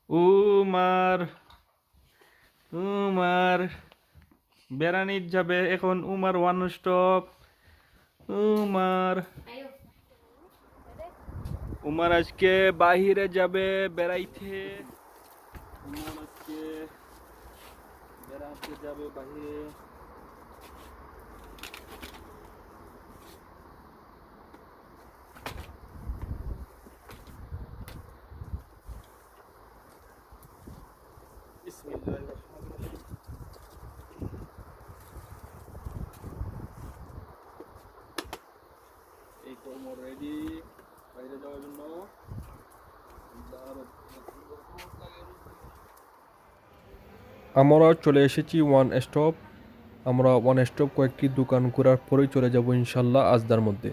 উমার উমার বেড়ানির যাবে এখন। উমার one stop. উমার উমার আজকে বাহিরে যাবে বেড়াইতে। উমার আজকে বেড়াতে যাবে বাহিরে। বিসমিল্লাহির রহমানির রহিম। এই তো উমর রেডি বাইরে যাওয়ার জন্য। আমরা চলে এসেছি ওয়ান স্টপ। আমরা ওয়ান স্টপ কয়েকটি দোকান ঘোরার পরেই চলে যাব ইনশাল্লাহ আজদার মধ্যে।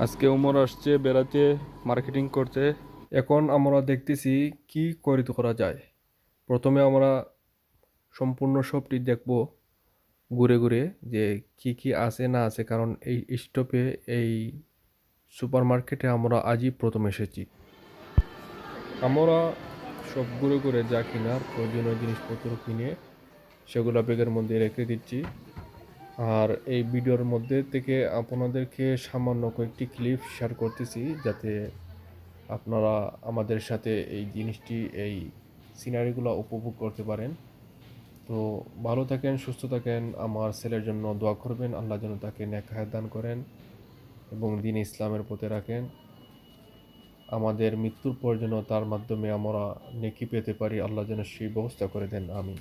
আজকে উমর আসছে বেড়াতে, মার্কেটিং করতে। এখন আমরা দেখতেছি কি করে করা যায়। প্রথমে আমরা সম্পূর্ণ শপটি দেখব ঘুরে ঘুরে, যে কি কি আছে না আছে, কারণ এই স্টপে এই সুপার মার্কেটে আমরা আজই প্রথম এসেছি। আমরা সব ঘুরে ঘুরে যা কেনার প্রয়োজনীয় জিনিসপত্র কিনে সেগুলো ব্যাগের মধ্যে রেখে দিচ্ছি। আর এই ভিডিওর মধ্যে থেকে আপনাদেরকে সামান্য কয়েকটি ক্লিপ শেয়ার করতেছি, যাতে আপনারা আমাদের সাথে এই জিনিসটি, এই সিনারিগুলো উপভোগ করতে পারেন। তো ভালো থাকেন, সুস্থ থাকেন। আমার ছেলের জন্য দোয়া করবেন, আল্লাহ যেন তাকে নেক হায়াত দান করেন এবং দ্বীন ইসলামের পথে রাখেন। আমাদের মৃত্যুর পর যেন তার মাধ্যমে আমরা নেকি পেতে পারি, আল্লাহ যেন সেই ব্যবস্থা করে দেন। আমিন।